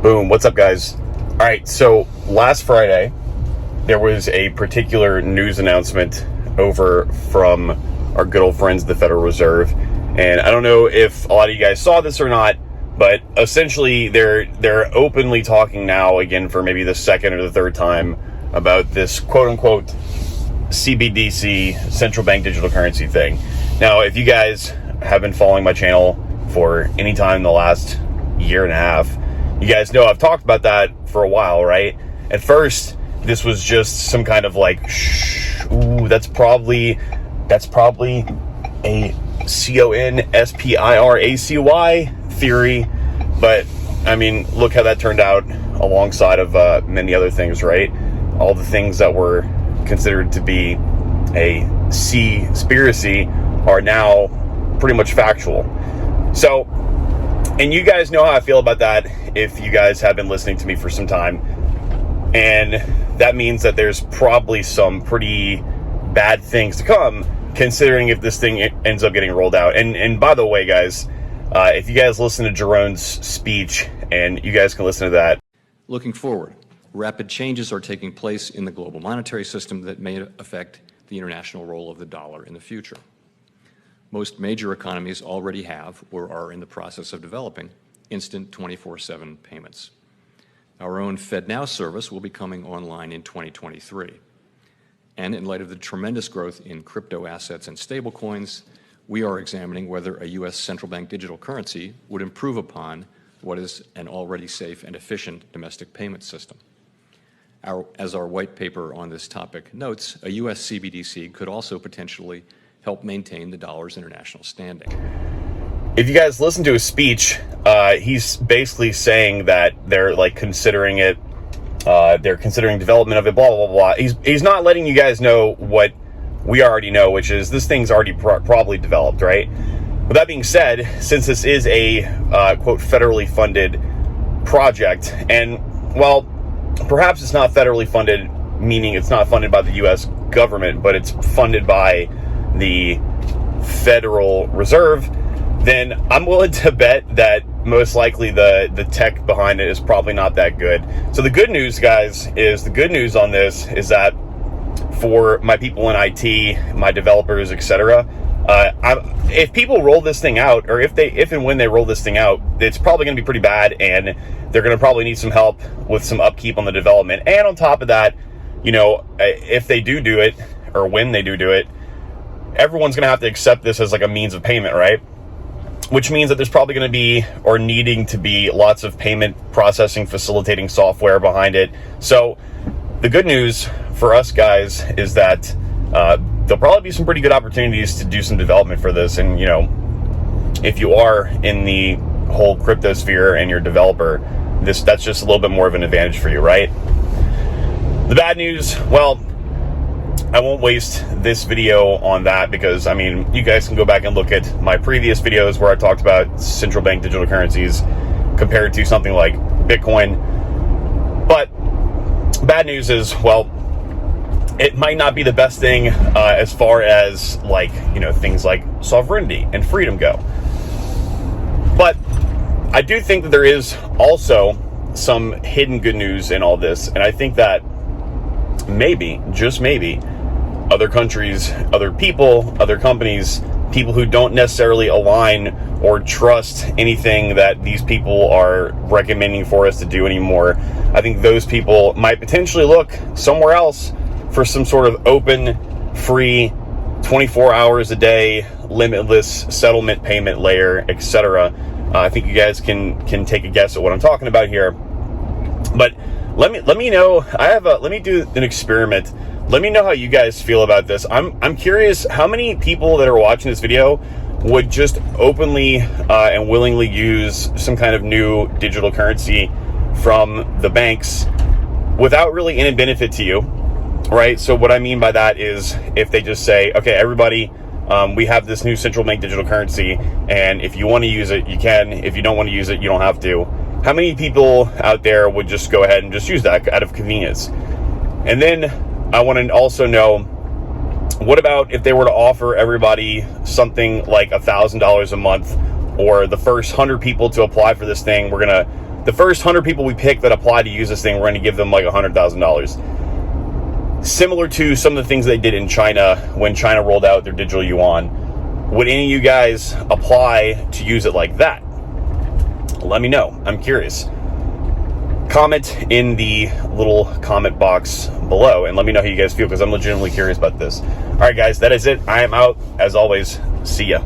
Boom. What's up, guys? All right, so last Friday, there was a particular news announcement over from our good old friends, the Federal Reserve. And I don't know if a lot of you guys saw this or not, but essentially they're openly talking now again for maybe the second or the third time about this quote-unquote CBDC, central bank digital currency thing. Now, if you guys have been following my channel for any time in the last year and a half, you guys know I've talked about that for a while, right? At first, this was just some kind of like, that's probably a conspiracy theory. But I mean, look how that turned out alongside of many other things, right? All the things that were considered to be a conspiracy are now pretty much factual. So, and you guys know how I feel about that if you guys have been listening to me for some time. And that means that there's probably some pretty bad things to come, considering if this thing ends up getting rolled out. And by the way, guys, if you guys listen to Jerome's speech, and you guys can listen to that. Looking forward, rapid changes are taking place in the global monetary system that may affect the international role of the dollar in the future. Most major economies already have or are in the process of developing instant 24/7 payments. Our own FedNow service will be coming online in 2023. And in light of the tremendous growth in crypto assets and stablecoins, we are examining whether a U.S. central bank digital currency would improve upon what is an already safe and efficient domestic payment system. As our white paper on this topic notes, a U.S. CBDC could also potentially help maintain the dollar's international standing. If you guys listen to his speech, he's basically saying that they're like considering it, they're considering development of it, blah, blah, blah, blah. He's not letting you guys know what we already know, which is this thing's already probably developed, right? With that being said, since this is a, quote, federally funded project, and, well, perhaps it's not federally funded, meaning it's not funded by the U.S. government, but it's funded by the Federal Reserve, then I'm willing to bet that most likely the tech behind it is probably not that good. So the good news, guys, is the good news on this is that for my people in IT, my developers, etc., if people roll this thing out, or if and when they roll this thing out, it's probably going to be pretty bad, and they're going to probably need some help with some upkeep on the development. And on top of that, you know, if they do it, or when they do it, everyone's going to have to accept this as like a means of payment, right? Which means that there's probably going to be, or needing to be, lots of payment processing facilitating software behind it. So the good news for us guys is that there'll probably be some pretty good opportunities to do some development for this. And, you know, if you are in the whole crypto sphere and you're a developer, that's just a little bit more of an advantage for you, right? The bad news, well, I won't waste this video on that because, I mean, you guys can go back and look at my previous videos where I talked about central bank digital currencies compared to something like Bitcoin. But bad news is, well, it might not be the best thing as far as, like, you know, things like sovereignty and freedom go. But I do think that there is also some hidden good news in all this, and I think that maybe, just maybe, other countries, other people, other companies, people who don't necessarily align or trust anything that these people are recommending for us to do anymore, I think those people might potentially look somewhere else for some sort of open, free, 24 hours a day, limitless settlement payment layer, etc. I think you guys can take a guess at what I'm talking about here. But let me know. Let me do an experiment. Let me know how you guys feel about this. I'm curious how many people that are watching this video would just openly and willingly use some kind of new digital currency from the banks without really any benefit to you, right? So what I mean by that is if they just say, okay, everybody, we have this new central bank digital currency, and if you want to use it, you can. If you don't want to use it, you don't have to. How many people out there would just go ahead and just use that out of convenience? And then I want to also know, what about if they were to offer everybody something like $1,000 a month, or the first 100 people to apply for this thing, we're going to the first 100 people we pick that apply to use this thing, we're going to give them like $100,000. Similar to some of the things they did in China when China rolled out their digital yuan. Would any of you guys apply to use it like that? Let me know. I'm curious. Comment in the little comment box below and let me know how you guys feel, because I'm legitimately curious about this. All right, guys, that is it. I am out. As always, see ya.